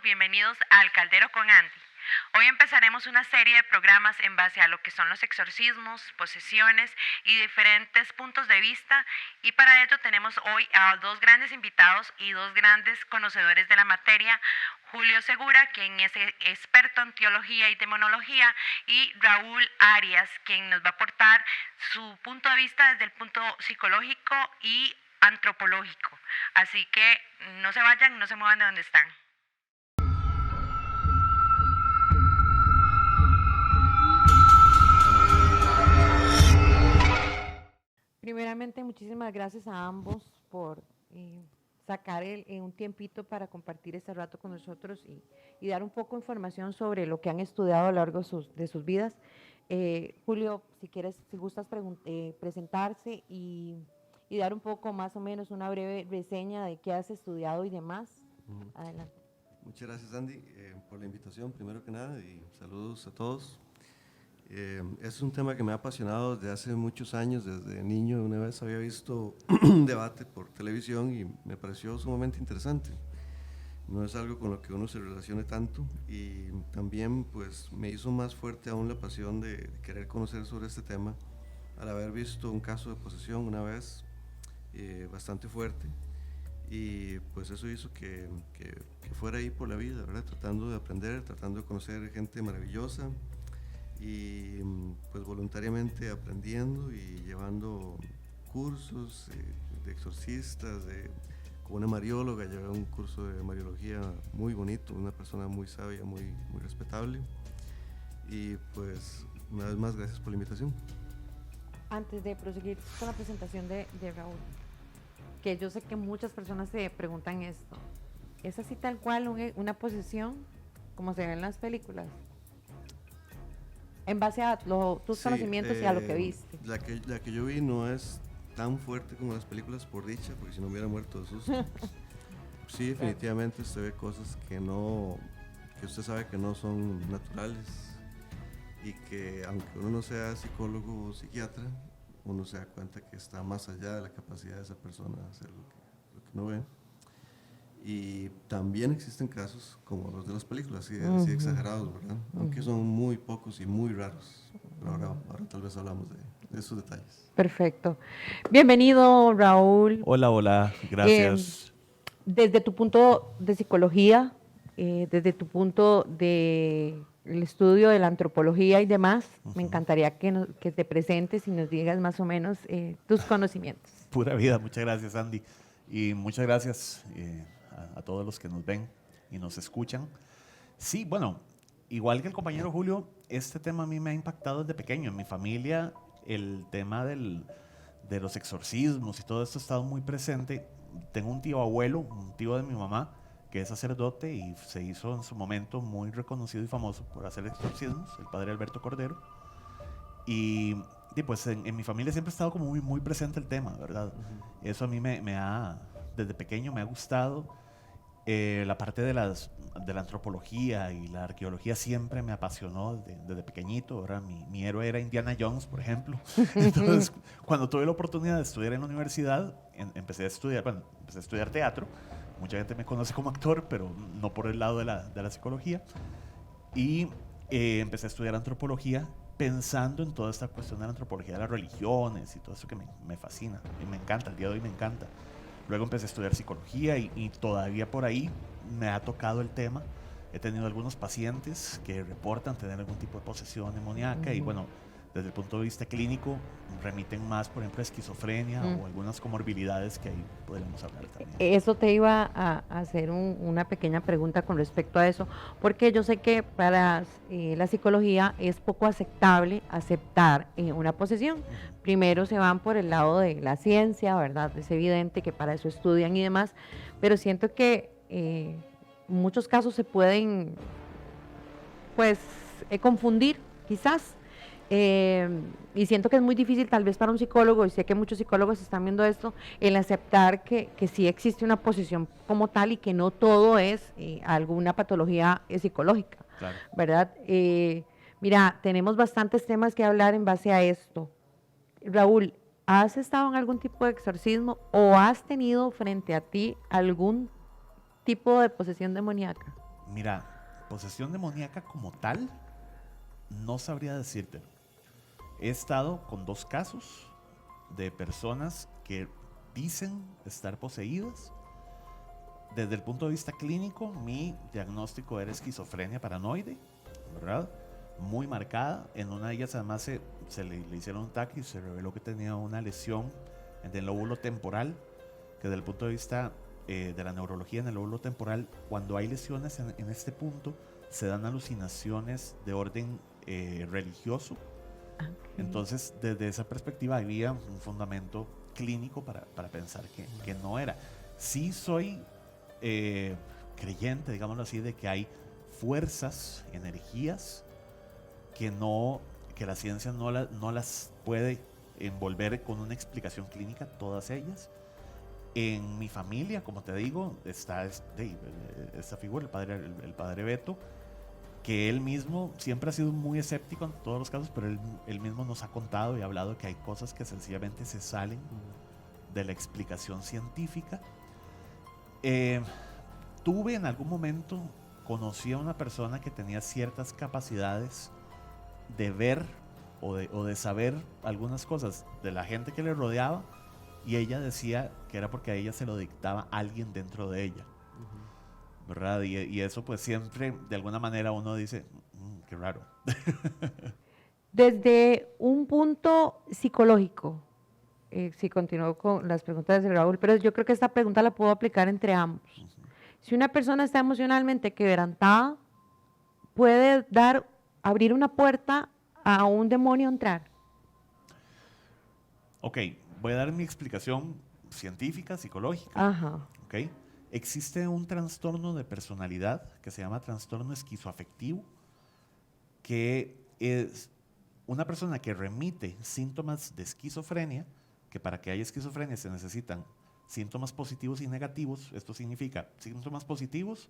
bienvenidos al Caldero con Andy. Hoy empezaremos una serie de programas en base a lo que son los exorcismos, posesiones y diferentes puntos de vista, y para ello tenemos hoy a dos grandes invitados y dos grandes conocedores de la materia: Julio Segura, quien es experto en teología y demonología, y Raúl Arias, quien nos va a aportar su punto de vista desde el punto psicológico y antropológico. Así que no se vayan, no se muevan de donde están. Primeramente, muchísimas gracias a ambos por sacar un tiempito para compartir este rato con nosotros y dar un poco de información sobre lo que han estudiado a lo largo de sus vidas. Julio, si gustas presentarse y dar un poco más o menos una breve reseña de qué has estudiado y demás. Adelante. Muchas gracias, Andy, por la invitación, primero que nada, y saludos a todos. Es un tema que me ha apasionado desde hace muchos años. Desde niño una vez había visto un debate por televisión y me pareció sumamente interesante. No es algo con lo que uno se relacione tanto, y también pues me hizo más fuerte aún la pasión de querer conocer sobre este tema al haber visto un caso de posesión una vez bastante fuerte, y pues eso hizo que fuera ahí por la vida, ¿verdad? Tratando de aprender, tratando de conocer gente maravillosa, y pues voluntariamente aprendiendo y llevando cursos de exorcistas, con una marióloga. Llevé un curso de mariología muy bonito, una persona muy sabia, muy respetable, y pues una vez más gracias por la invitación. Antes de proseguir con la presentación de Raúl, que yo sé que muchas personas se preguntan esto, ¿es así tal cual una posesión como se ve en las películas? En base a tus conocimientos y a lo que viste. La que yo vi no es tan fuerte como las películas, por dicha, porque si no me hubiera muerto de susto. Sí, definitivamente usted ve cosas que usted sabe que no son naturales, y que aunque uno no sea psicólogo o psiquiatra, uno se da cuenta que está más allá de la capacidad de esa persona de hacer lo que uno ve. Y también existen casos como los de las películas, así exagerados, ¿verdad? Aunque son muy pocos y muy raros. Pero ahora tal vez hablamos de esos detalles. Perfecto. Bienvenido, Raúl. Hola, gracias. Desde tu punto de psicología, desde tu punto de el estudio de la antropología y demás, me encantaría que te presentes y nos digas más o menos tus conocimientos. Pura vida, muchas gracias, Andy. Y muchas gracias a todos los que nos ven y nos escuchan. Sí, bueno, igual que el compañero Julio, este tema a mí me ha impactado desde pequeño. En mi familia, el tema de los exorcismos y todo esto ha estado muy presente. Tengo un tío abuelo, un tío de mi mamá, que es sacerdote y se hizo en su momento muy reconocido y famoso por hacer exorcismos, el padre Alberto Cordero. Y pues en mi familia siempre ha estado como muy presente el tema, ¿verdad? Eso a mí desde pequeño me ha gustado. La parte de la antropología y la arqueología siempre me apasionó desde pequeñito, ¿verdad? Mi héroe era Indiana Jones, por ejemplo. Entonces, cuando tuve la oportunidad de estudiar en la universidad, empecé a estudiar teatro. Mucha gente me conoce como actor, pero no por el lado de la psicología. Y empecé a estudiar antropología pensando en toda esta cuestión de la antropología de las religiones y todo eso que me fascina y me encanta, el día de hoy me encanta. Luego empecé a estudiar psicología y todavía por ahí me ha tocado el tema. He tenido algunos pacientes que reportan tener algún tipo de posesión demoníaca y bueno, desde el punto de vista clínico remiten más, por ejemplo, a esquizofrenia o algunas comorbilidades que ahí podríamos hablar también. Eso te iba a hacer una pequeña pregunta con respecto a eso, porque yo sé que para la psicología es poco aceptable aceptar una posesión. Primero se van por el lado de la ciencia, ¿verdad? Es evidente que para eso estudian y demás, pero siento que en muchos casos se pueden, pues, confundir, quizás. Y siento que es muy difícil tal vez para un psicólogo, y sé que muchos psicólogos están viendo esto, el aceptar que sí existe una posesión como tal y que no todo es alguna patología psicológica, claro, ¿verdad? Mira, tenemos bastantes temas que hablar en base a esto. Raúl, ¿has estado en algún tipo de exorcismo o has tenido frente a ti algún tipo de posesión demoníaca? Mira, posesión demoníaca como tal, no sabría decirte. He estado con 2 casos de personas que dicen estar poseídas. Desde el punto de vista clínico, mi diagnóstico era esquizofrenia paranoide, ¿verdad? Muy marcada. En una de ellas además se le hicieron un TAC y se reveló que tenía una lesión en el lóbulo temporal, que desde el punto de vista de la neurología en el lóbulo temporal, cuando hay lesiones en este punto, se dan alucinaciones de orden religioso. Entonces, desde esa perspectiva había un fundamento clínico para pensar que no era. Sí soy creyente, digámoslo así, de que hay fuerzas, energías que la ciencia no las puede envolver con una explicación clínica, todas ellas. En mi familia, como te digo, está esta figura, el padre Beto, que él mismo siempre ha sido muy escéptico en todos los casos, pero él mismo nos ha contado y ha hablado de que hay cosas que sencillamente se salen de la explicación científica. Tuve en algún momento, conocí a una persona que tenía ciertas capacidades de ver o de saber algunas cosas de la gente que le rodeaba, y ella decía que era porque a ella se lo dictaba alguien dentro de ella, ¿verdad? Y eso pues siempre, de alguna manera uno dice, qué raro. Desde un punto psicológico, si continúo con las preguntas de Raúl, pero yo creo que esta pregunta la puedo aplicar entre ambos. Si una persona está emocionalmente quebrantada, puede abrir una puerta a un demonio entrar. Ok, voy a dar mi explicación científica, psicológica. Ajá. Okay. Existe un trastorno de personalidad que se llama trastorno esquizoafectivo, que es una persona que remite síntomas de esquizofrenia, que para que haya esquizofrenia se necesitan síntomas positivos y negativos. Esto significa síntomas positivos,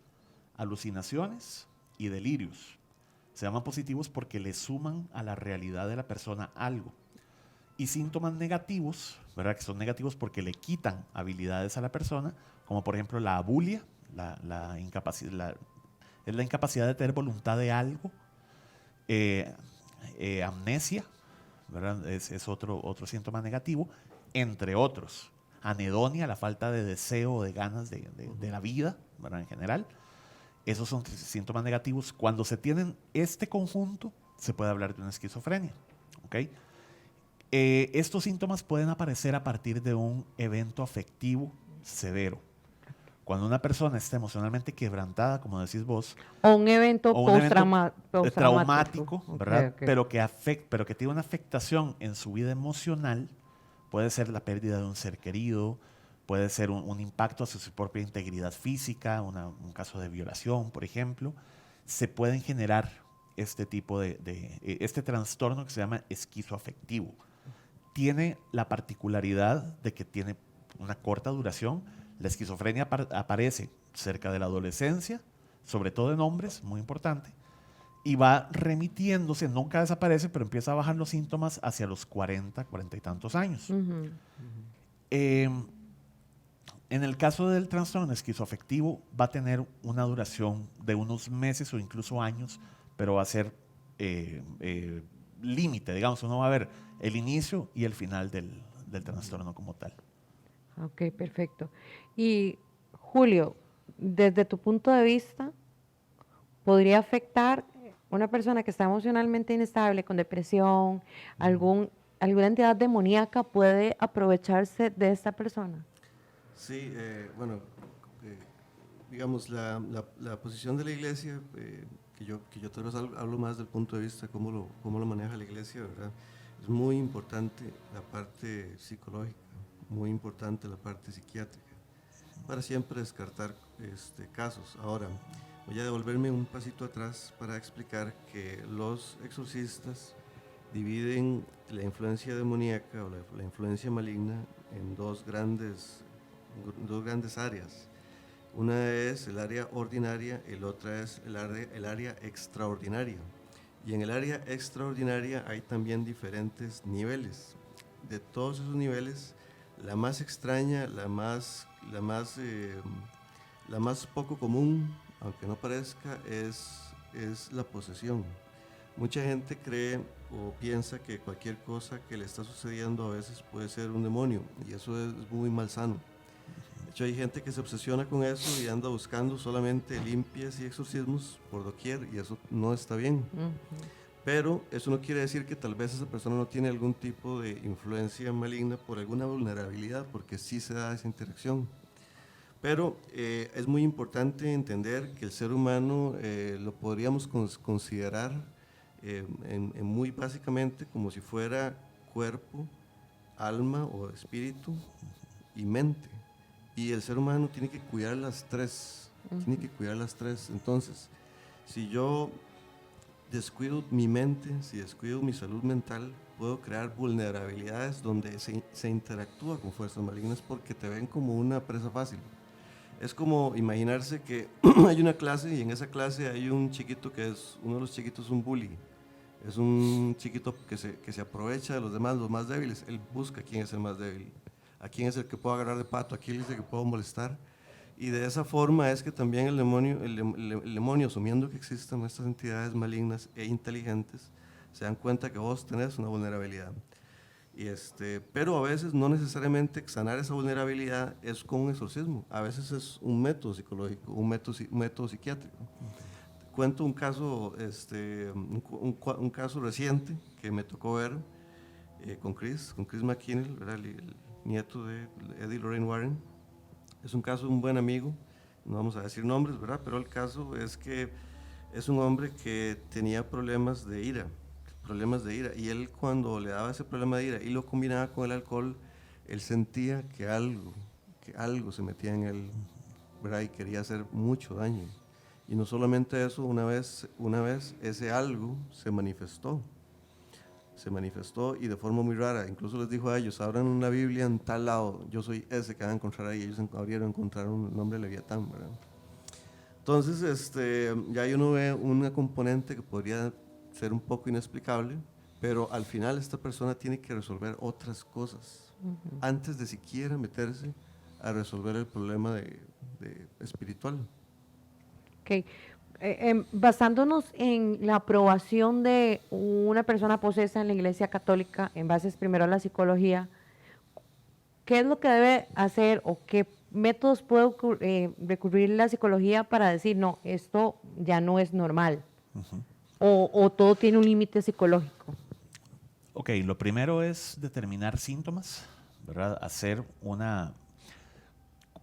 alucinaciones y delirios. Se llaman positivos porque le suman a la realidad de la persona algo. Y síntomas negativos, ¿verdad? Que son negativos porque le quitan habilidades a la persona, como por ejemplo la abulia, es la incapacidad de tener voluntad de algo, amnesia, ¿verdad? Es otro síntoma negativo, entre otros. Anedonia, la falta de deseo o de ganas de la vida, ¿verdad? En general. Esos son síntomas negativos. Cuando se tienen este conjunto, se puede hablar de una esquizofrenia. ¿Okay? Estos síntomas pueden aparecer a partir de un evento afectivo severo. Cuando una persona está emocionalmente quebrantada, como decís vos, o un evento traumático, ¿verdad? Okay. Pero que tiene una afectación en su vida emocional, puede ser la pérdida de un ser querido, puede ser un impacto hacia su propia integridad física, un caso de violación, por ejemplo. Se pueden generar este tipo este trastorno que se llama esquizoafectivo. Tiene la particularidad de que tiene una corta duración. La esquizofrenia aparece cerca de la adolescencia, sobre todo en hombres, muy importante, y va remitiéndose, nunca desaparece, pero empieza a bajar los síntomas hacia los 40 y tantos años. En el caso del trastorno esquizoafectivo va a tener una duración de unos meses o incluso años, pero va a ser límite, digamos, uno va a ver el inicio y el final del trastorno como tal. Ok, perfecto. Y Julio, desde tu punto de vista, ¿podría afectar una persona que está emocionalmente inestable, con depresión, alguna entidad demoníaca puede aprovecharse de esta persona? Sí, bueno, digamos, la posición de la iglesia, que yo tal vez hablo más del punto de vista cómo lo maneja la iglesia, ¿verdad? Es muy importante la parte psicológica, muy importante la parte psiquiátrica, para siempre descartar casos. Ahora, voy a devolverme un pasito atrás para explicar que los exorcistas dividen la influencia demoníaca o la influencia maligna en dos grandes áreas. Una es el área ordinaria y la otra es el área extraordinaria. Y en el área extraordinaria hay también diferentes niveles. De todos esos niveles, la más extraña, la más poco común aunque no parezca, es la posesión. Mucha gente cree o piensa que cualquier cosa que le está sucediendo a veces puede ser un demonio, y eso es muy malsano. De hecho, hay gente que se obsesiona con eso y anda buscando solamente limpias y exorcismos por doquier, y eso no está bien. Pero eso no quiere decir que tal vez esa persona no tiene algún tipo de influencia maligna por alguna vulnerabilidad, porque sí se da esa interacción. Pero es muy importante entender que el ser humano lo podríamos considerar muy básicamente como si fuera cuerpo, alma o espíritu y mente. Y el ser humano tiene que cuidar las tres, tiene que cuidar las tres. Entonces, si yo descuido mi mente, si descuido mi salud mental, puedo crear vulnerabilidades donde se interactúa con fuerzas malignas porque te ven como una presa fácil. Es como imaginarse que hay una clase y en esa clase hay un chiquito que es, uno de los chiquitos, un bully. Es un chiquito que se aprovecha de los demás, los más débiles. Él busca quién es el más débil, a quién es el que puedo agarrar de pato, a quién es el que puedo molestar. Y de esa forma es que también el demonio, asumiendo que existen estas entidades malignas e inteligentes, se dan cuenta que vos tenés una vulnerabilidad. Pero a veces no necesariamente sanar esa vulnerabilidad es con un exorcismo, a veces es un método psicológico, un método psiquiátrico. Cuento un caso, un caso reciente que me tocó ver con Chris McKinnell, el nieto de Eddie y Lorraine Warren. Es un caso de un buen amigo, no vamos a decir nombres, ¿verdad? Pero el caso es que es un hombre que tenía problemas de ira, y él, cuando le daba ese problema de ira y lo combinaba con el alcohol, él sentía que algo se metía en él, ¿verdad? Y quería hacer mucho daño. Y no solamente eso, una vez ese algo se manifestó y de forma muy rara. Incluso les dijo a ellos: abran una Biblia en tal lado, yo soy ese que van a encontrar ahí. Ellos abrieron, encontraron un nombre de Leviatán, ¿verdad? Entonces, ya ahí uno ve una componente que podría ser un poco inexplicable, pero al final esta persona tiene que resolver otras cosas antes de siquiera meterse a resolver el problema de espiritual. Ok. Basándonos en la aprobación de una persona posesa en la Iglesia Católica, en bases primero a la psicología, ¿qué es lo que debe hacer o qué métodos puede recurrir la psicología para decir, no, esto ya no es normal? O todo tiene un límite psicológico. Ok, lo primero es determinar síntomas, ¿verdad?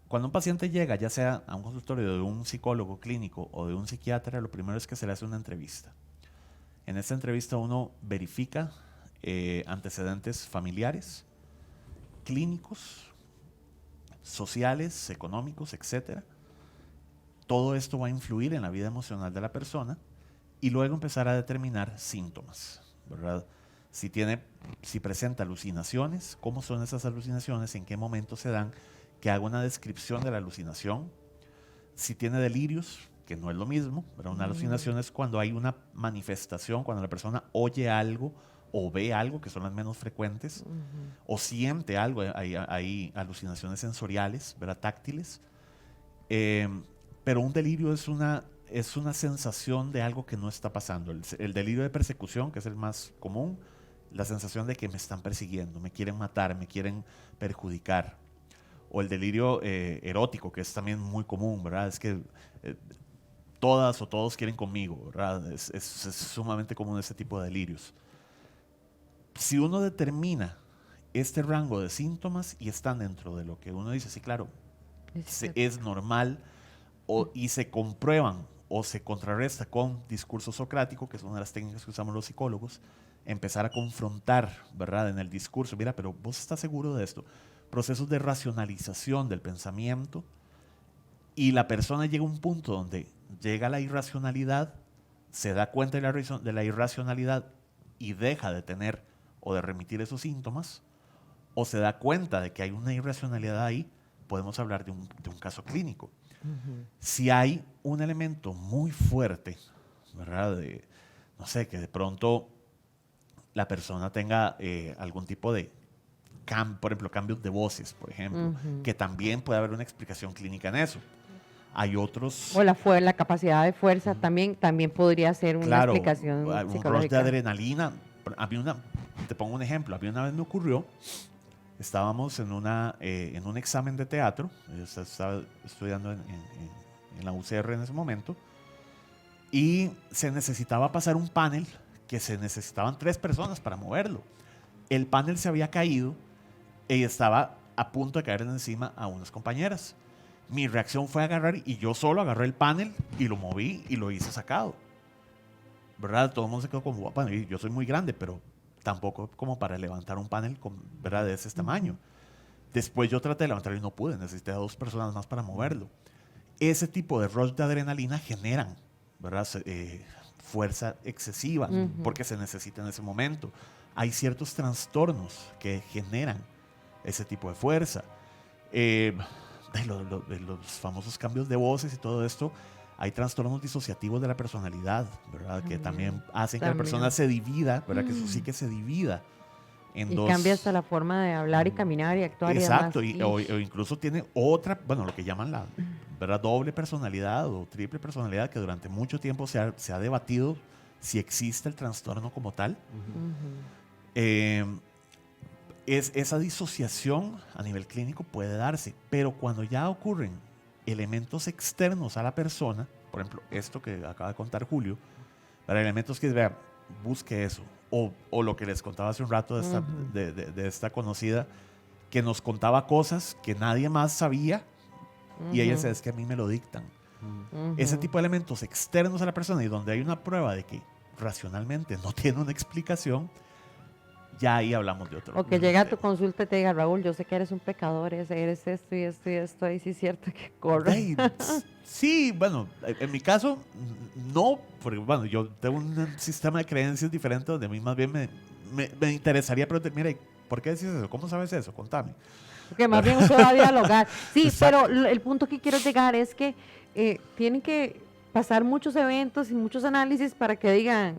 Cuando un paciente llega, ya sea a un consultorio de un psicólogo clínico o de un psiquiatra, lo primero es que se le hace una entrevista. En esta entrevista uno verifica antecedentes familiares, clínicos, sociales, económicos, etc. Todo esto va a influir en la vida emocional de la persona y luego empezar a determinar síntomas, ¿verdad? Si presenta alucinaciones, cómo son esas alucinaciones, en qué momento se dan, que haga una descripción de la alucinación. Si tiene delirios, que no es lo mismo, pero una alucinación es cuando hay una manifestación, cuando la persona oye algo o ve algo, que son las menos frecuentes, o siente algo. Hay alucinaciones sensoriales, ¿verdad? Táctiles. Pero un delirio es una sensación de algo que no está pasando. El delirio de persecución, que es el más común, la sensación de que me están persiguiendo, me quieren matar, me quieren perjudicar. O el delirio erótico, que es también muy común, ¿verdad? Es que todas o todos quieren conmigo, ¿verdad? Es sumamente común ese tipo de delirios. Si uno determina este rango de síntomas y están dentro de lo que uno dice, sí, claro, es normal, y se comprueban o se contrarresta con discurso socrático, que es una de las técnicas que usamos los psicólogos, empezar a confrontar, ¿verdad? En el discurso, mira, pero vos estás seguro de esto. Procesos de racionalización del pensamiento, y la persona llega a un punto donde llega la irracionalidad, se da cuenta de la irracionalidad y deja de tener o de remitir esos síntomas, o se da cuenta de que hay una irracionalidad ahí, podemos hablar de un caso clínico. Si hay un elemento muy fuerte, ¿verdad? No sé, que de pronto la persona tenga algún tipo de por ejemplo, cambios de voces, por ejemplo, que también puede haber una explicación clínica en eso. Hay otros... O la capacidad de fuerza también podría ser una Claro, explicación un rush de psicológica. adrenalina. Te pongo un ejemplo. A mí una vez me ocurrió, estábamos en un examen de teatro, yo estaba estudiando en la UCR en ese momento, y se necesitaba pasar un panel que se necesitaban 3 personas para moverlo. El panel se había caído y estaba a punto de caer encima a unas compañeras. Mi reacción fue agarrar, y yo solo agarré el panel y lo moví y lo hice sacado. ¿Verdad? Todo el mundo se quedó como, bueno, yo soy muy grande, pero tampoco como para levantar un panel ¿verdad? De ese tamaño. Después yo traté de levantarlo y no pude, necesité a 2 personas más para moverlo. Ese tipo de rush de adrenalina generan, ¿verdad? Fuerza excesiva, porque se necesita en ese momento. Hay ciertos trastornos que generan ese tipo de fuerza. De los famosos cambios de voces y todo esto, hay trastornos disociativos de la personalidad, ¿verdad? Que también hacen que la persona se divida, ¿verdad? Que eso sí que se divida en dos. Y cambia hasta la forma de hablar y caminar y actuar. Exacto, y demás. O incluso tiene otra, bueno, lo que llaman la, ¿verdad? Doble personalidad o triple personalidad, que durante mucho tiempo se ha debatido si existe el trastorno como tal. Esa disociación a nivel clínico puede darse, pero cuando ya ocurren elementos externos a la persona, por ejemplo, esto que acaba de contar Julio, para elementos que vea, busque eso, o lo que les contaba hace un rato de esta conocida, que nos contaba cosas que nadie más sabía, y ella dice, es que a mí me lo dictan. Ese tipo de elementos externos a la persona, y donde hay una prueba de que racionalmente no tiene una explicación, ya ahí hablamos de otro. O que llega a tu consulta y te diga, Raúl, yo sé que eres un pecador, eres esto y esto y esto, ahí sí es cierto que corre. Sí, bueno, en mi caso, no, porque bueno, yo tengo un sistema de creencias diferente donde a mí más bien me interesaría, pero mira, ¿por qué decís eso? ¿Cómo sabes eso? Contame. Porque más bien usted va a dialogar. Sí, Exacto. pero el punto que quiero llegar es que tienen que pasar muchos eventos y muchos análisis para que digan,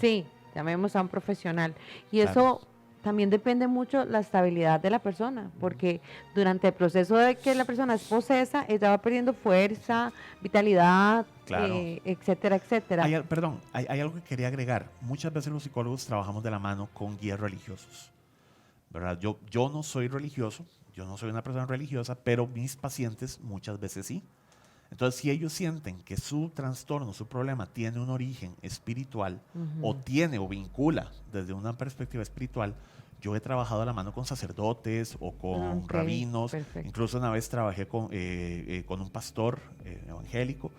sí, llamemos a un profesional. Y Claro. eso también depende mucho la estabilidad de la persona, porque durante el proceso de que la persona es posesa, ella va perdiendo fuerza, vitalidad, Claro. etcétera, etcétera. Hay algo que quería agregar. Muchas veces los psicólogos trabajamos de la mano con guías religiosos, ¿verdad? Yo no soy religioso, yo no soy una persona religiosa, pero mis pacientes muchas veces sí. Entonces, si ellos sienten que su trastorno, su problema tiene un origen espiritual o tiene o vincula desde una perspectiva espiritual, yo he trabajado a la mano con sacerdotes o con rabinos. Perfecto. Incluso una vez trabajé con un pastor evangélico,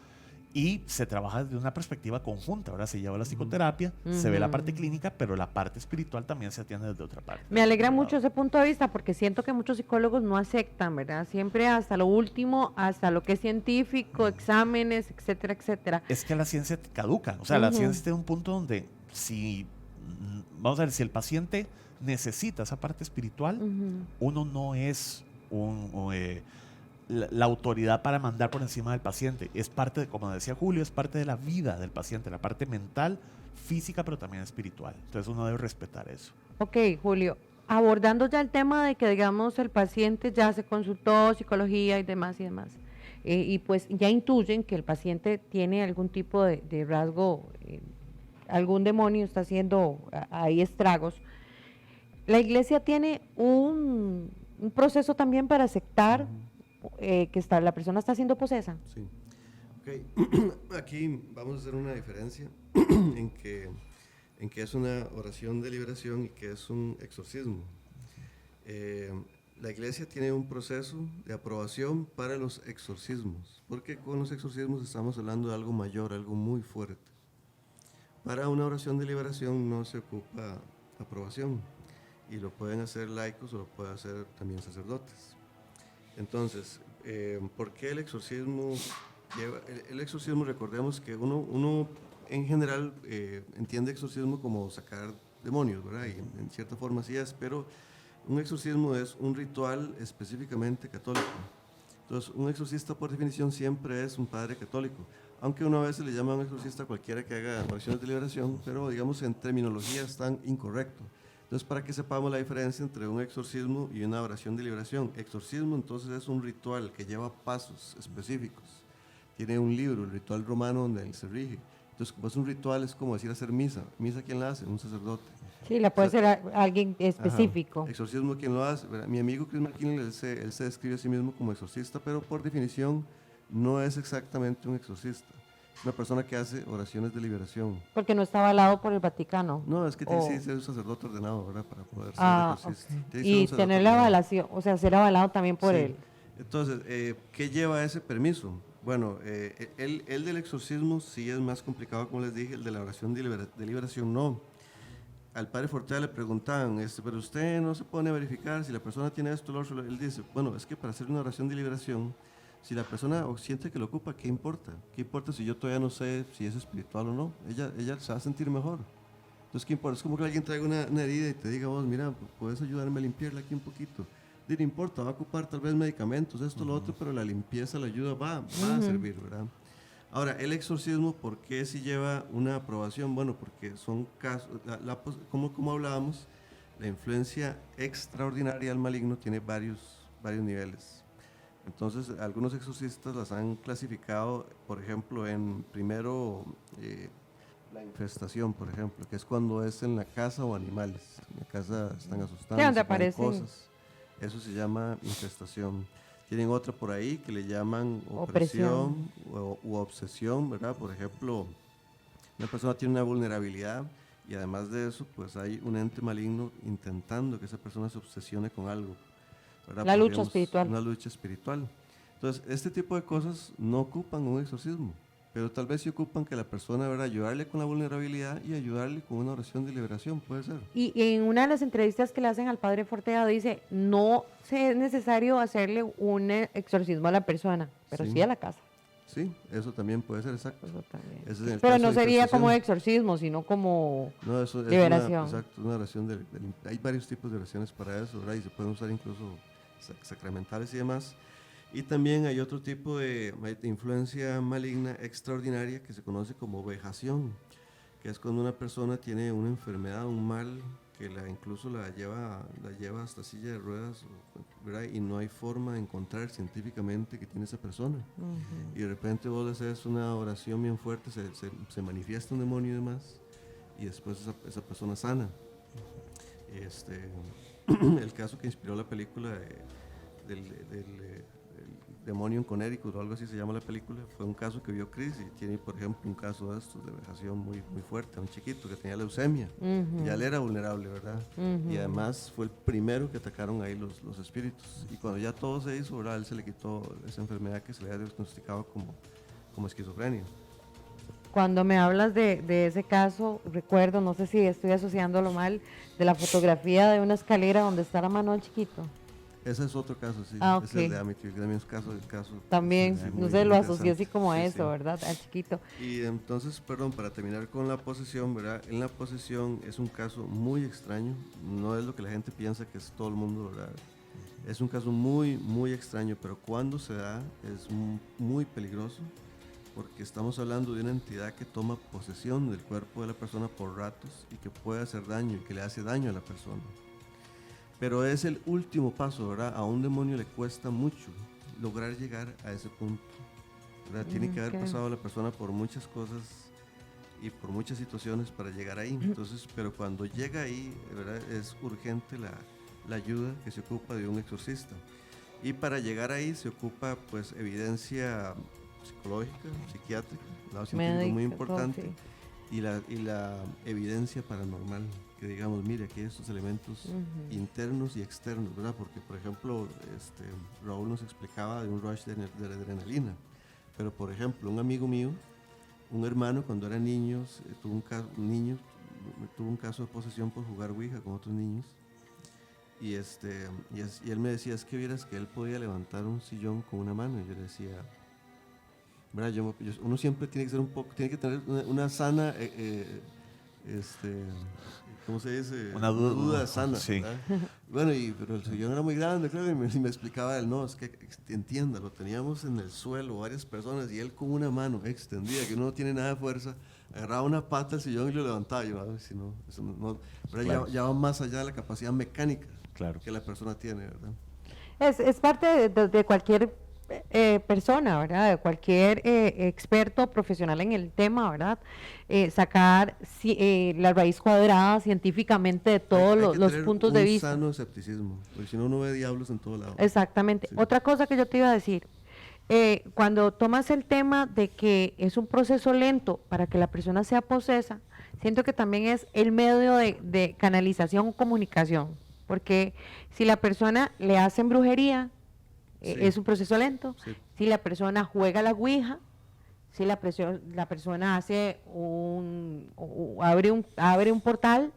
y se trabaja desde una perspectiva conjunta. Ahora se lleva la psicoterapia, se ve la parte clínica, pero la parte espiritual también se atiende desde otra parte. Me alegra mucho ese punto de vista porque siento que muchos psicólogos no aceptan, ¿verdad? Siempre hasta lo último, hasta lo que es científico, exámenes, etcétera, etcétera. Es que la ciencia caduca. O sea, la ciencia está en un punto donde vamos a ver, si el paciente necesita esa parte espiritual, uno no es la autoridad para mandar por encima del paciente. Es parte de, como decía Julio, es parte de la vida del paciente, la parte mental, física, pero también espiritual. Entonces uno debe respetar eso. Ok, Julio, abordando ya el tema de que, digamos, el paciente ya se consultó psicología y demás, y pues ya intuyen que el paciente tiene algún tipo de rasgo, algún demonio está haciendo ahí estragos. La iglesia tiene un proceso también para aceptar que la persona está siendo posesa. Sí. Ok. Aquí vamos a hacer una diferencia en que es una oración de liberación y que es un exorcismo. La iglesia tiene un proceso de aprobación para los exorcismos, porque con los exorcismos estamos hablando de algo mayor, algo muy fuerte. Para una oración de liberación no se ocupa aprobación, y lo pueden hacer laicos o lo pueden hacer también sacerdotes. Entonces, ¿por qué el exorcismo lleva? El exorcismo, recordemos que uno en general entiende exorcismo como sacar demonios, ¿verdad? Y en cierta forma así es, pero un exorcismo es un ritual específicamente católico. Entonces, un exorcista por definición siempre es un padre católico, aunque una vez se le llama a un exorcista a cualquiera que haga oraciones de liberación, pero digamos en terminología es tan incorrecto. Entonces, para que sepamos la diferencia entre un exorcismo y una oración de liberación. Exorcismo, entonces, es un ritual que lleva pasos específicos. tiene un libro, el ritual romano, donde él se rige. Entonces, como es un ritual, es como decir hacer misa. ¿Misa quién la hace? Un sacerdote. Sí, la puede O sea, ser alguien específico. Ajá. Exorcismo, ¿quién lo hace? ¿Verdad? Mi amigo Chris McKinley, él se describe a sí mismo como exorcista, pero por definición no es exactamente un exorcista. Es una persona que hace oraciones de liberación. Porque no está avalado por el Vaticano. No, es que tiene que ser un sacerdote ordenado, ¿verdad? Para poder ser exorcista. Ok. Tiene que ser un Y sacerdote tener la ordenado. avalación, o sea, ser avalado también por Sí. él. Entonces, ¿qué lleva a ese permiso? Bueno, el del exorcismo sí es más complicado, como les dije, el de la oración de liberación no. Al padre Fortea le preguntaban, pero usted no se pone a verificar si la persona tiene esto o lo otro. Él dice, bueno, es que para hacer una oración de liberación, si la persona siente que lo ocupa, ¿qué importa? ¿Qué importa si yo todavía no sé si es espiritual o no? Ella se va a sentir mejor. Entonces, ¿qué importa? Es como que alguien traiga una herida y te diga, vos, mira, puedes ayudarme a limpiarla aquí un poquito. No importa, va a ocupar tal vez medicamentos, esto, lo otro, pero la limpieza, la ayuda va a servir, ¿verdad? Ahora, el exorcismo, ¿por qué si lleva una aprobación? Bueno, porque son casos, como hablábamos, la influencia extraordinaria del maligno tiene varios niveles. Entonces, algunos exorcistas las han clasificado, por ejemplo, en primero la infestación, por ejemplo, que es cuando es en la casa o animales. En la casa están asustando, donde se ponen aparecen cosas. Eso se llama infestación. Tienen otra por ahí que le llaman Opresión. opresión u obsesión, ¿verdad? Por ejemplo, una persona tiene una vulnerabilidad y además de eso, pues hay un ente maligno intentando que esa persona se obsesione con algo, ¿verdad? La lucha Podríamos- espiritual. Una lucha espiritual. Entonces, este tipo de cosas no ocupan un exorcismo, pero tal vez sí ocupan que la persona, ¿verdad?, ayudarle con la vulnerabilidad y ayudarle con una oración de liberación, puede ser. Y en una de las entrevistas que le hacen al padre Fortea dice, no es necesario hacerle un exorcismo a la persona, pero Sí. sí a la casa. Sí, eso también puede ser exacto. Eso también. Ese es el Pero caso no de sería infestación. como exorcismo, sino como No, eso es liberación. exacto, una oración hay varios tipos de oraciones para eso, ¿verdad? Y se pueden usar incluso sacramentales y demás. Y también hay otro tipo de influencia maligna extraordinaria que se conoce como vejación, que es cuando una persona tiene una enfermedad, un mal, que incluso la lleva hasta silla de ruedas, ¿verdad? Y no hay forma de encontrar científicamente que tiene esa persona. Y de repente vos le haces una oración bien fuerte, se manifiesta un demonio y demás, y después esa persona sana. El caso que inspiró la película del demonio en Connecticut o algo así se llama la película, fue un caso que vio Chris y tiene, por ejemplo, un caso de estos de vejación muy, muy fuerte, un chiquito que tenía leucemia. Ya él era vulnerable, ¿verdad? Y además fue el primero que atacaron ahí los espíritus. Y cuando ya todo se hizo, ¿verdad?, él se le quitó esa enfermedad que se le había diagnosticado como esquizofrenia. Cuando me hablas de ese caso, recuerdo, no sé si estoy asociándolo mal, de la fotografía de una escalera donde está la mano del chiquito. Ese es otro caso, sí. Ah, Ese es el ok. de Amityville, que también es caso. También, sí, no muy- sé, lo muy asocié así interesante. como a Sí, eso, sí. ¿verdad? Al chiquito. Y entonces, perdón, para terminar con la posesión, ¿verdad? En la posesión es un caso muy extraño, no es lo que la gente piensa que es todo el mundo, ¿verdad? Es un caso muy, muy extraño, pero cuando se da es muy peligroso, porque estamos hablando de una entidad que toma posesión del cuerpo de la persona por ratos y que puede hacer daño y que le hace daño a la persona. Pero es el último paso, ¿verdad? A un demonio le cuesta mucho lograr llegar a ese punto, ¿verdad? Tiene que haber Ok. pasado la persona por muchas cosas y por muchas situaciones para llegar ahí. Entonces, pero cuando llega ahí, ¿verdad?, es urgente la ayuda que se ocupa de un exorcista. Y para llegar ahí se ocupa, pues, evidencia psicológica, psiquiátrica, el lado científico muy Médica, todo, importante, sí. y la evidencia paranormal, que digamos, mire, aquí hay estos elementos internos y externos, ¿verdad? Porque, por ejemplo, Raúl nos explicaba de un rush de adrenalina, pero, por ejemplo, un amigo mío, un hermano, cuando era niño, tuvo un caso de posesión por jugar Ouija con otros niños, y él me decía, es que vieras que él podía levantar un sillón con una mano, y yo le decía, ¿verdad? Uno siempre tiene que ser tiene que tener una sana, ¿cómo se dice? Una duda sana, sí. ¿verdad? Bueno, pero el sillón era muy grande, creo, y me explicaba él, no, es que entienda, lo teníamos en el suelo varias personas y él con una mano extendida, que uno no tiene nada de fuerza, agarraba una pata al sillón y lo levantaba. Y yo, si no, eso no, pero Claro. ya va más allá de la capacidad mecánica Claro. que la persona tiene, ¿verdad? Es parte de cualquier persona, ¿verdad? De cualquier experto profesional en el tema, ¿verdad? Sacar la raíz cuadrada científicamente de todos Hay que los tener puntos de un vista. sano escepticismo, porque si no uno ve diablos en todo lado. Exactamente. Sí. Otra cosa que yo te iba a decir, cuando tomas el tema de que es un proceso lento para que la persona sea posesa, siento que también es el medio de canalización o comunicación, porque si la persona le hacen brujería, Sí. es un proceso lento. Sí. Si la persona juega la ouija, si la persona hace abre un portal,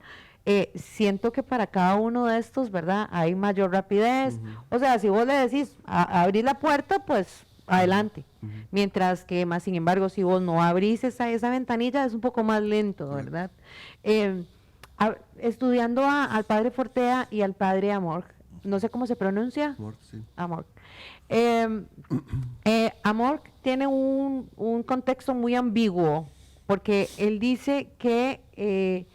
siento que para cada uno de estos, ¿verdad? Hay mayor rapidez. O sea, si vos le decís abrir la puerta, pues adelante. Mientras que, más sin embargo, si vos no abrís esa ventanilla, es un poco más lento, ¿verdad? Estudiando al padre Fortea y al padre Amor, no sé cómo se pronuncia. Amor, sí. Amor. Amor tiene un contexto muy ambiguo, porque él dice que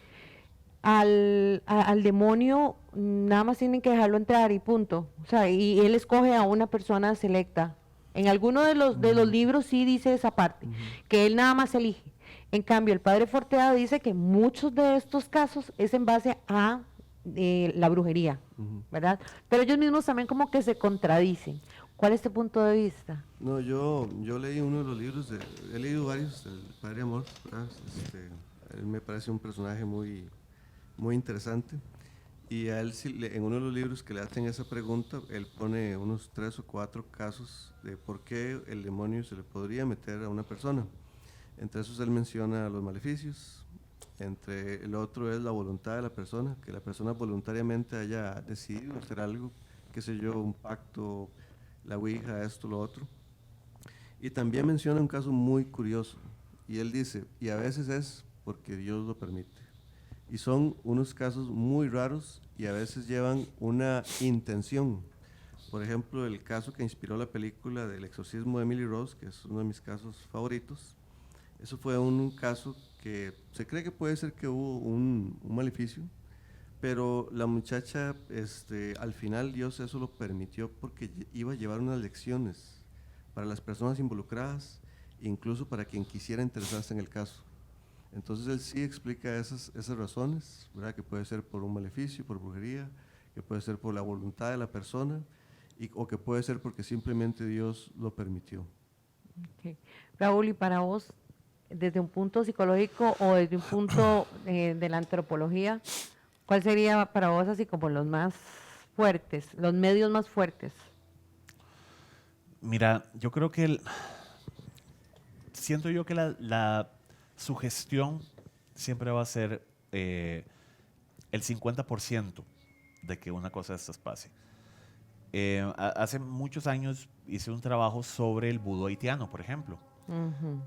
al demonio nada más tienen que dejarlo entrar y punto. O sea, y él escoge a una persona selecta. En alguno de los libros sí dice esa parte, que él nada más elige. En cambio, el padre Fortea dice que muchos de estos casos es en base a la brujería, ¿verdad? Pero ellos mismos también como que se contradicen. ¿Cuál es tu punto de vista? No, yo leí uno de los libros, he leído varios, del Padre Amor, ¿verdad? Él me parece un personaje muy, muy interesante, y a él en uno de los libros que le hacen esa pregunta, él pone unos 3 o 4 casos de por qué el demonio se le podría meter a una persona. Entre esos él menciona los maleficios, entre el otro es la voluntad de la persona, que la persona voluntariamente haya decidido hacer algo, qué sé yo, un pacto, la ouija, esto, lo otro. Y también menciona un caso muy curioso, y él dice, y a veces es porque Dios lo permite. Y son unos casos muy raros y a veces llevan una intención. Por ejemplo, el caso que inspiró la película del exorcismo de Emily Rose, que es uno de mis casos favoritos. Eso fue un caso que se cree que puede ser que hubo un maleficio, pero la muchacha, al final Dios eso lo permitió porque iba a llevar unas lecciones para las personas involucradas, incluso para quien quisiera interesarse en el caso. Entonces él sí explica esas razones, ¿verdad? Que puede ser por un maleficio, por brujería, que puede ser por la voluntad de la persona, o que puede ser porque simplemente Dios lo permitió. Okay. Raúl, y para vos, desde un punto psicológico o desde un punto de la antropología, ¿cuál sería para vos así como los más fuertes, los medios más fuertes? Mira, yo creo que siento yo que la sugestión siempre va a ser el 50% de que una cosa de estas pase. Hace muchos años hice un trabajo sobre el vudú haitiano, por ejemplo.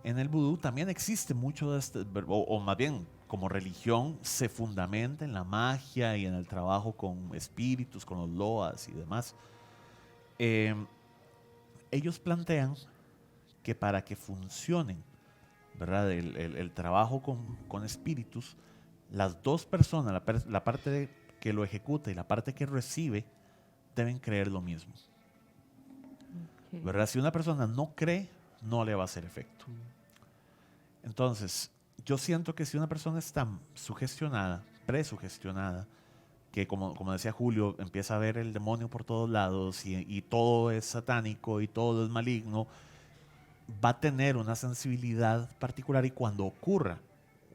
En el vudú también existe mucho de este, o más bien como religión se fundamenta en la magia y en el trabajo con espíritus, con los loas y demás. Ellos plantean que para que funcionen, ¿verdad? El trabajo con espíritus, las dos personas, la parte que lo ejecuta y la parte que recibe, deben creer lo mismo. Okay. ¿Verdad? Si una persona no cree, no le va a hacer efecto. Entonces, yo siento que si una persona está sugestionada, presugestionada, que como decía Julio, empieza a ver el demonio por todos lados y todo es satánico y todo es maligno, va a tener una sensibilidad particular, y cuando ocurra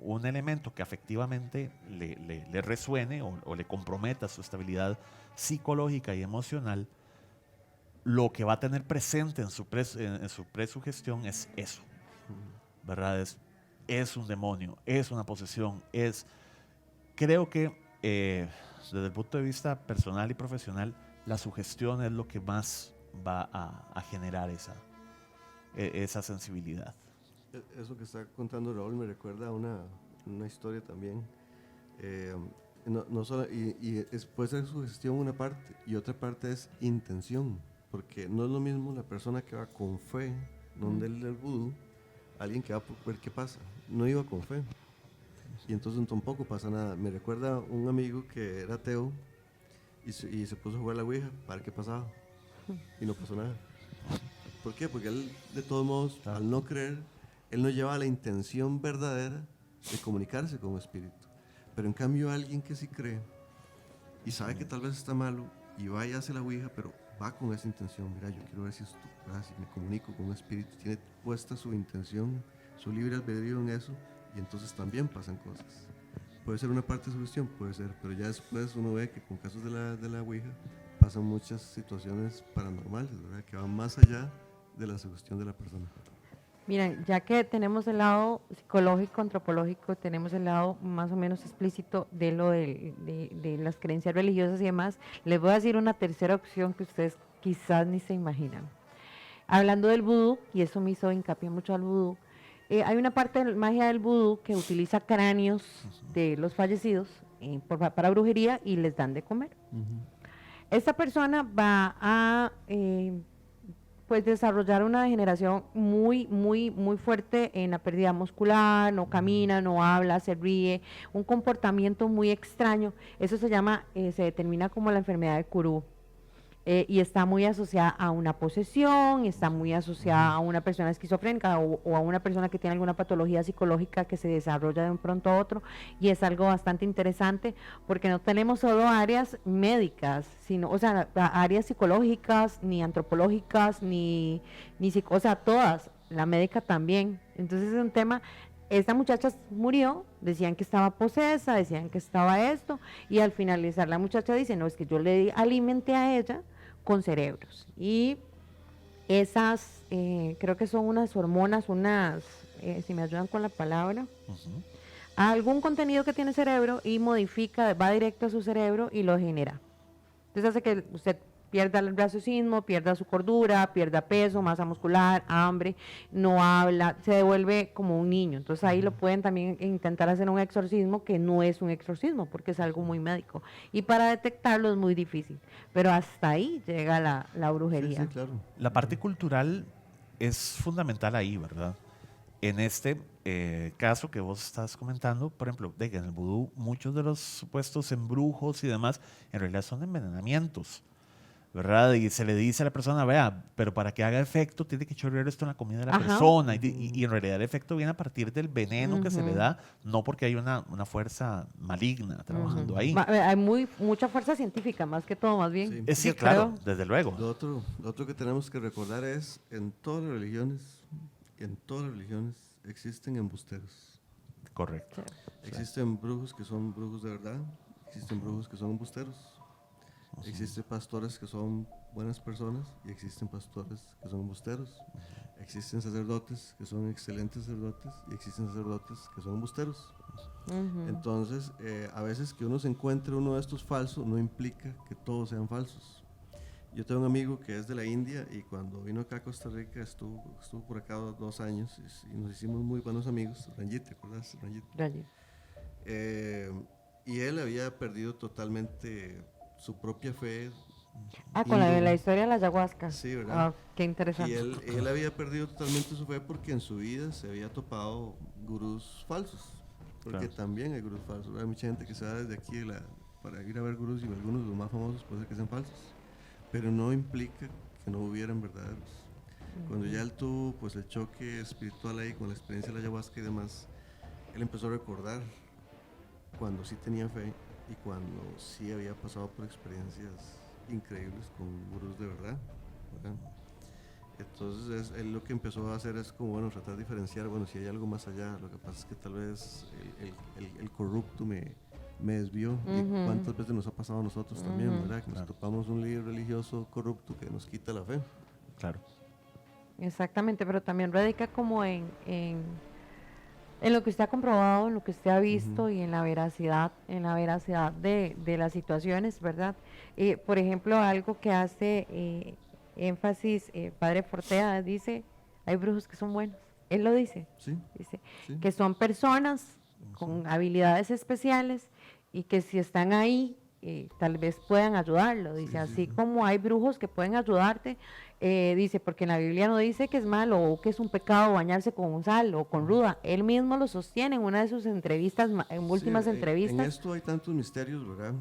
un elemento que afectivamente le resuene o le comprometa su estabilidad psicológica y emocional, lo que va a tener presente en su presugestión es eso, ¿verdad? Es un demonio, es una posesión, creo que desde el punto de vista personal y profesional, la sugestión es lo que más va a generar esa sensibilidad. Eso que está contando Raúl me recuerda a una historia también. No solo, puede ser sugestión una parte, y otra parte es intención, porque no es lo mismo la persona que va con fe, donde el vudú, alguien que va por ver qué pasa, no iba con fe, y entonces tampoco pasa nada. Me recuerda un amigo que era ateo y se puso a jugar la ouija para ver qué pasaba, y no pasó nada. ¿Por qué? Porque él, de todos modos, al no creer, él no lleva la intención verdadera de comunicarse con un espíritu. Pero en cambio alguien que sí cree y sabe que tal vez está malo y va y hace la ouija, pero va con esa intención, mira, yo quiero ver si esto, si me comunico con un espíritu, tiene puesta su intención, su libre albedrío en eso, y entonces también pasan cosas. Puede ser una parte de su gestión, puede ser, pero ya después uno ve que con casos de la ouija pasan muchas situaciones paranormales, ¿verdad? Que van más allá de la sugestión de la persona. Miren, ya que tenemos el lado psicológico, antropológico, tenemos el lado más o menos explícito de lo de las creencias religiosas y demás, les voy a decir una tercera opción que ustedes quizás ni se imaginan. Hablando del vudú, y eso me hizo hincapié mucho al vudú, hay una parte de la magia del vudú que utiliza cráneos de los fallecidos para brujería y les dan de comer. Esta persona va a pues desarrollar una degeneración muy fuerte en la pérdida muscular, no camina, no habla, se ríe, un comportamiento muy extraño. Eso se llama, se determina como la enfermedad de Kuru. Y está muy asociada a una posesión, está muy asociada a una persona esquizofrénica o a una persona que tiene alguna patología psicológica que se desarrolla de un pronto a otro, y es algo bastante interesante porque no tenemos solo áreas médicas, sino, o sea, áreas psicológicas, ni antropológicas, o sea, todas, la médica también. Entonces es un tema. Esta muchacha murió, decían que estaba posesa, decían que estaba esto, y al finalizar la muchacha dice, no, es que yo le alimenté a ella con cerebros. Y esas, creo que son unas hormonas, si me ayudan con la palabra, algún contenido que tiene cerebro y modifica, va directo a su cerebro y lo genera. Entonces hace que usted pierda el raciocinio, pierda su cordura, pierda peso, masa muscular, hambre, no habla, se devuelve como un niño. Entonces ahí lo pueden también intentar hacer un exorcismo, que no es un exorcismo porque es algo muy médico. Y para detectarlo es muy difícil, pero hasta ahí llega la brujería. Sí, claro. La parte cultural es fundamental ahí, ¿verdad? En este caso que vos estás comentando, por ejemplo, en el vudú, muchos de los supuestos embrujos y demás, en realidad son envenenamientos, ¿verdad? Y se le dice a la persona, vea, pero para que haga efecto tiene que chorrear esto en la comida de la persona. Y en realidad el efecto viene a partir del veneno que se le da, no porque hay una fuerza maligna trabajando ahí. Hay mucha fuerza científica, más que todo, más bien. Sí. Sí, claro, desde luego. Lo otro que tenemos que recordar es, en todas las religiones existen embusteros. Correcto. Existen brujos que son brujos de verdad, existen brujos que son embusteros. Existen pastores que son buenas personas y existen pastores que son embusteros. Existen sacerdotes que son excelentes sacerdotes y existen sacerdotes que son embusteros. Entonces, a veces que uno se encuentre uno de estos falsos no implica que todos sean falsos. Yo tengo un amigo que es de la India y cuando vino acá a Costa Rica estuvo por acá 2 años y nos hicimos muy buenos amigos. Ranjit, ¿te acuerdas? Ranjit. Y él había perdido totalmente su propia fe. Con la historia de la ayahuasca. Sí, ¿verdad? Qué interesante. Y él había perdido totalmente su fe porque en su vida se había topado gurús falsos. Porque también hay gurús falsos. Hay mucha gente que se va desde aquí para ir a ver gurús y algunos de los más famosos puede ser que sean falsos. Pero no implica que no hubieran verdaderos. Cuando ya él tuvo pues, el choque espiritual ahí con la experiencia de la ayahuasca y demás, él empezó a recordar cuando sí tenía fe y cuando sí había pasado por experiencias increíbles con gurús de verdad. Entonces él lo que empezó a hacer es como, bueno, tratar de diferenciar, bueno, si hay algo más allá, lo que pasa es que tal vez el corrupto me desvió, y cuántas veces nos ha pasado a nosotros también, ¿verdad? Que nos topamos un líder religioso corrupto que nos quita la fe. Claro. Exactamente, pero también radica como en lo que usted ha comprobado, en lo que usted ha visto y en la veracidad de las situaciones, ¿verdad? Por ejemplo, algo que hace énfasis Padre Fortea, dice, hay brujos que son buenos. Él lo dice. Sí. Dice Sí. que son personas con habilidades especiales y que si están ahí, tal vez puedan ayudarlo. Dice, así como hay brujos que pueden ayudarte, dice, porque en la Biblia no dice que es malo o que es un pecado bañarse con sal o con ruda. Él mismo lo sostiene en una de sus entrevistas, en últimas entrevistas. En esto hay tantos misterios, ¿verdad?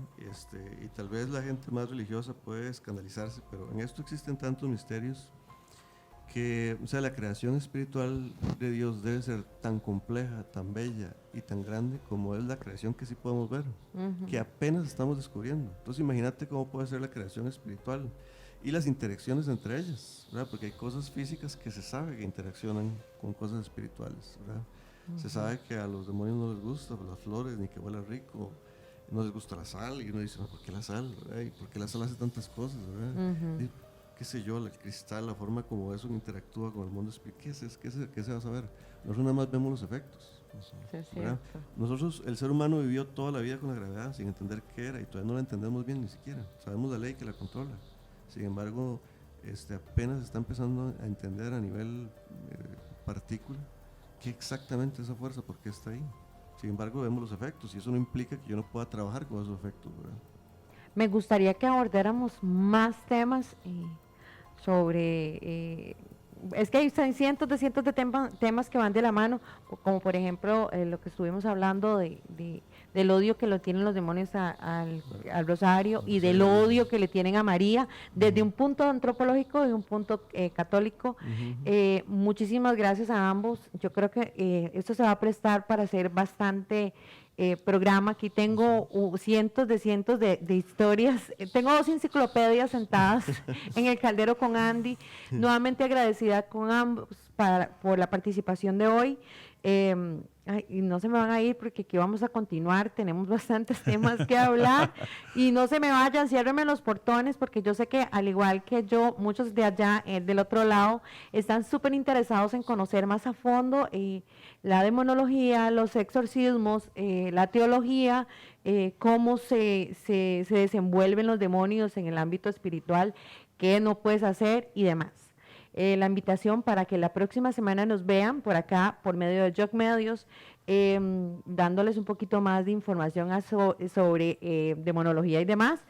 Y tal vez la gente más religiosa puede escandalizarse, pero en esto existen tantos misterios que, o sea, la creación espiritual de Dios debe ser tan compleja, tan bella y tan grande como es la creación que sí podemos ver, que apenas estamos descubriendo. Entonces imagínate cómo puede ser la creación espiritual y las interacciones entre ellas, ¿verdad? Porque hay cosas físicas que se sabe que interaccionan con cosas espirituales, ¿verdad? Se sabe que a los demonios no les gusta las flores, ni que huela rico, no les gusta la sal, y uno dice, ¿por qué la sal? ¿Verdad? ¿Y por qué la sal hace tantas cosas? ¿Verdad? Y, qué sé yo, el cristal, la forma como eso interactúa con el mundo espiritual, ¿qué se va a saber? Nosotros nada más vemos los efectos. Sí, es ¿verdad? cierto. Nosotros, el ser humano vivió toda la vida con la gravedad sin entender qué era y todavía no la entendemos bien ni siquiera. Sabemos la ley que la controla. Sin embargo, apenas está empezando a entender a nivel partícula qué exactamente es esa fuerza, por qué está ahí. Sin embargo, vemos los efectos y eso no implica que yo no pueda trabajar con esos efectos, ¿verdad? Me gustaría que abordáramos más temas sobre... es que hay cientos de temas que van de la mano, como por ejemplo lo que estuvimos hablando del odio que lo tienen los demonios al Rosario y del odio que le tienen a María, desde un punto antropológico y un punto católico. Muchísimas gracias a ambos. Yo creo que esto se va a prestar para hacer bastante programa. Aquí tengo cientos de historias. Tengo 2 enciclopedias sentadas en el caldero con Andy. Nuevamente agradecida con ambos por la participación de hoy. Y no se me van a ir porque aquí vamos a continuar, tenemos bastantes temas que hablar y no se me vayan, ciérrenme los portones porque yo sé que al igual que yo, muchos de allá del otro lado están súper interesados en conocer más a fondo la demonología, los exorcismos, la teología, cómo se desenvuelven los demonios en el ámbito espiritual, qué no puedes hacer y demás. La invitación para que la próxima semana nos vean por acá, por medio de Jog Medios, dándoles un poquito más de información sobre demonología y demás.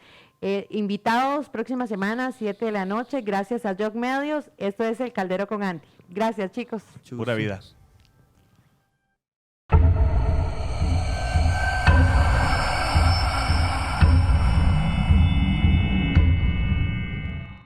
Invitados, próxima semana, 7 de la noche, gracias a Jog Medios. Esto es El Caldero con Andy. Gracias, chicos. Pura vida.